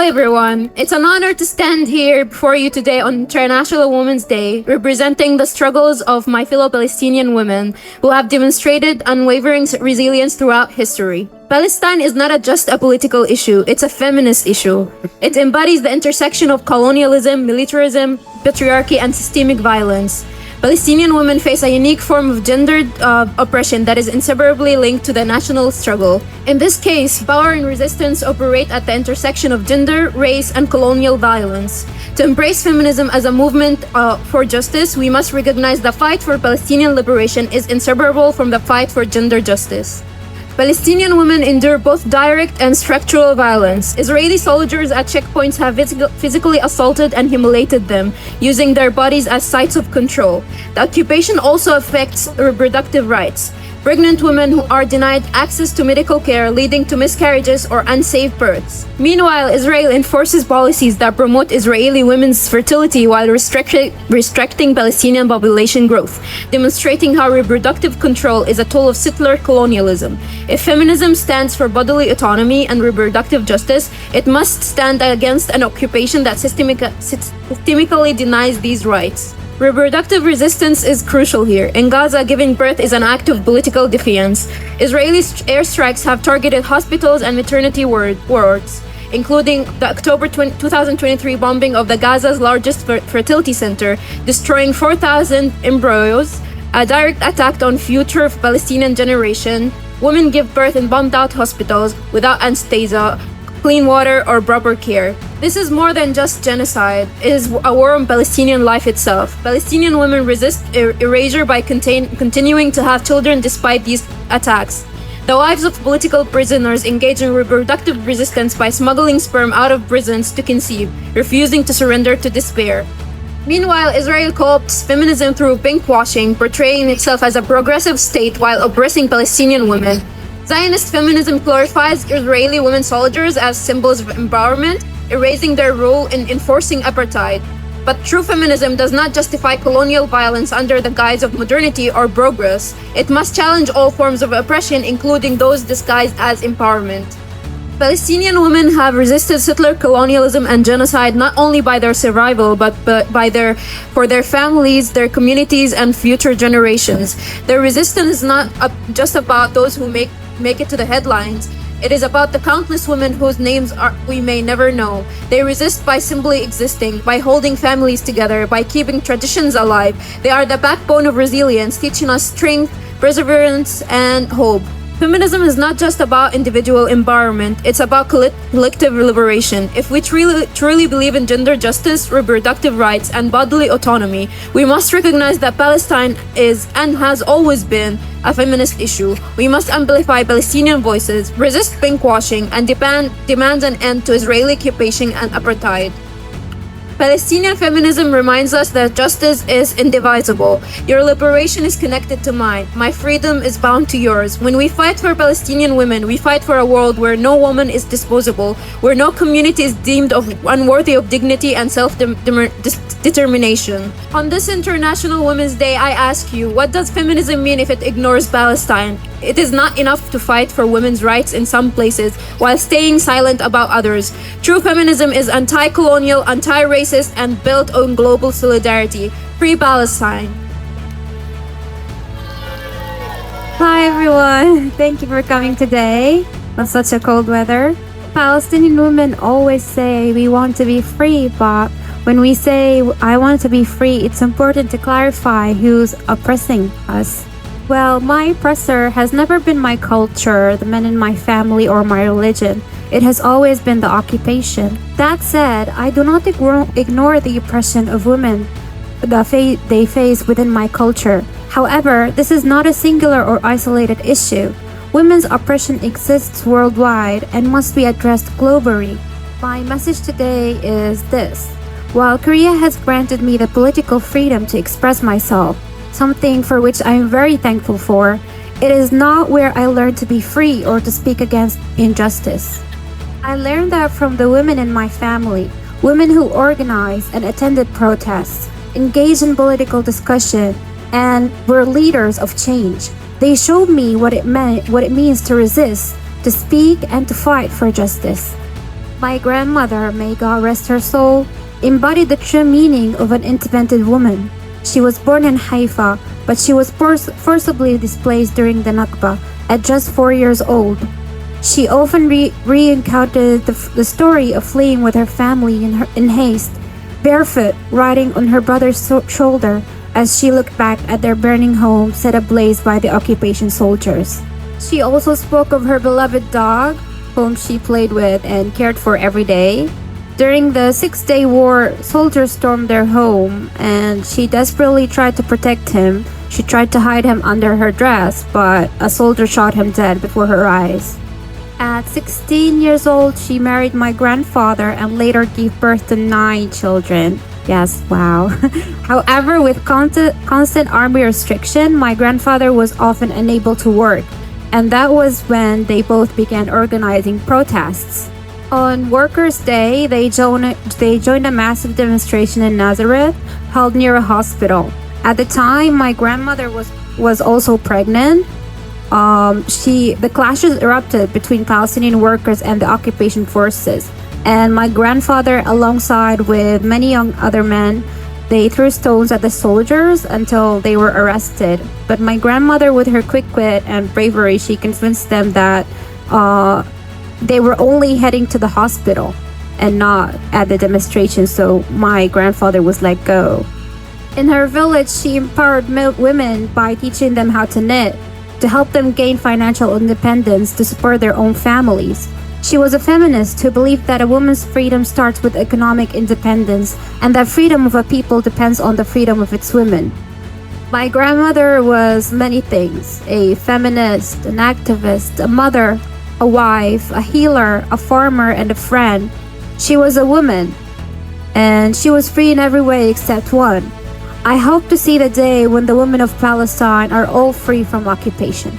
Hi everyone, it's an honor to stand here before you today on International Women's Day, representing the struggles of my fellow Palestinian women who have demonstrated unwavering resilience throughout history. Palestine is not just a political issue, it's a feminist issue. It embodies the intersection of colonialism, militarism, patriarchy, and systemic violence. Palestinian women face a unique form of gendered oppression that is inseparably linked to the national struggle. In this case, power and resistance operate at the intersection of gender, race, and colonial violence. To embrace feminism as a movement for justice, we must recognize the fight for Palestinian liberation is inseparable from the fight for gender justice. Palestinian women endure both direct and structural violence. Israeli soldiers at checkpoints have physically assaulted and humiliated them, using their bodies as sites of control. The occupation also affects reproductive rights. Pregnant women who are denied access to medical care, leading to miscarriages or unsafe births. Meanwhile, Israel enforces policies that promote Israeli women's fertility while restricting Palestinian population growth, demonstrating how reproductive control is a tool of settler colonialism. If feminism stands for bodily autonomy and reproductive justice, it must stand against an occupation that systemically denies these rights. Reproductive resistance is crucial here. In Gaza, giving birth is an act of political defiance. Israeli airstrikes have targeted hospitals and maternity wards, including the October 2023 bombing of the Gaza's largest fertility center, destroying 4,000 embryos, a direct attack on future Palestinian generation. Women give birth in bombed-out hospitals without anesthesia, clean water, or proper care. This is more than just genocide. It is a war on Palestinian life itself. Palestinian women resist erasure by continuing to have children despite these attacks. The wives of political prisoners engage in reproductive resistance by smuggling sperm out of prisons to conceive, refusing to surrender to despair. Meanwhile, Israel co-opts feminism through pinkwashing, portraying itself as a progressive state while oppressing Palestinian women. Zionist feminism glorifies Israeli women soldiers as symbols of empowerment, erasing their role in enforcing apartheid. But true feminism does not justify colonial violence under the guise of modernity or progress. It must challenge all forms of oppression, including those disguised as empowerment. Palestinian women have resisted settler colonialism and genocide not only by their survival, but for their families, their communities, and future generations. Their resistance is not just about those who make it to the headlines. It is about the countless women whose names we may never know. They resist by simply existing, by holding families together, by keeping traditions alive. They are the backbone of resilience, teaching us strength, perseverance, and hope. Feminism is not just about individual empowerment, it's about collective liberation. If we truly believe in gender justice, reproductive rights, and bodily autonomy, we must recognize that Palestine is and has always been a feminist issue. We must amplify Palestinian voices, resist pinkwashing, and demand an end to Israeli occupation and apartheid. Palestinian feminism reminds us that justice is indivisible. Your liberation is connected to mine. My freedom is bound to yours. When we fight for Palestinian women, we fight for a world where no woman is disposable, where no community is deemed unworthy of dignity and self-determination. On this International Women's Day, I ask you, what does feminism mean if it ignores Palestine? It is not enough to fight for women's rights in some places while staying silent about others. True feminism is anti-colonial, anti-racist, and built on global solidarity. Free Palestine. Hi everyone, thank you for coming today on such a cold weather. Palestinian women always say we want to be free, but when we say I want to be free, it's important to clarify who's oppressing us. Well, my oppressor has never been my culture, the men in my family, or my religion. It has always been the occupation. That said, I do not ignore the oppression of women they face within my culture. However, this is not a singular or isolated issue. Women's oppression exists worldwide and must be addressed globally. My message today is this. While Korea has granted me the political freedom to express myself, something for which I am very thankful for, it is not where I learned to be free or to speak against injustice. I learned that from the women in my family, women who organized and attended protests, engaged in political discussion, and were leaders of change. They showed me what it means to resist, to speak, and to fight for justice. My grandmother, may God rest her soul, embodied the true meaning of an independent woman. She was born in Haifa, but she was forcibly displaced during the Nakba at just 4 years old. She often recounted the story of fleeing with her family in haste, barefoot, riding on her brother's shoulder as she looked back at their burning home set ablaze by the occupation soldiers. She also spoke of her beloved dog, whom she played with and cared for every day. During the Six-Day War, soldiers stormed their home, and she desperately tried to protect him. She tried to hide him under her dress, but a soldier shot him dead before her eyes. At 16 years old, she married my grandfather and later gave birth to 9 children. Yes, wow. However, with constant army restriction, my grandfather was often unable to work, and that was when they both began organizing protests. On Workers' Day, they joined a massive demonstration in Nazareth held near a hospital. At the time, my grandmother was also pregnant. The clashes erupted between Palestinian workers and the occupation forces, and my grandfather, alongside with many young other men, they threw stones at the soldiers until they were arrested. But my grandmother, with her quick wit and bravery, she convinced them that they were only heading to the hospital and not at the demonstration, so my grandfather was let go. In her village, she empowered women by teaching them how to knit, to help them gain financial independence to support their own families. She was a feminist who believed that a woman's freedom starts with economic independence and that freedom of a people depends on the freedom of its women. My grandmother was many things: a feminist, an activist, a mother, a wife, a healer, a farmer, and a friend. She was a woman, and she was free in every way except one. I hope to see the day when the women of Palestine are all free from occupation.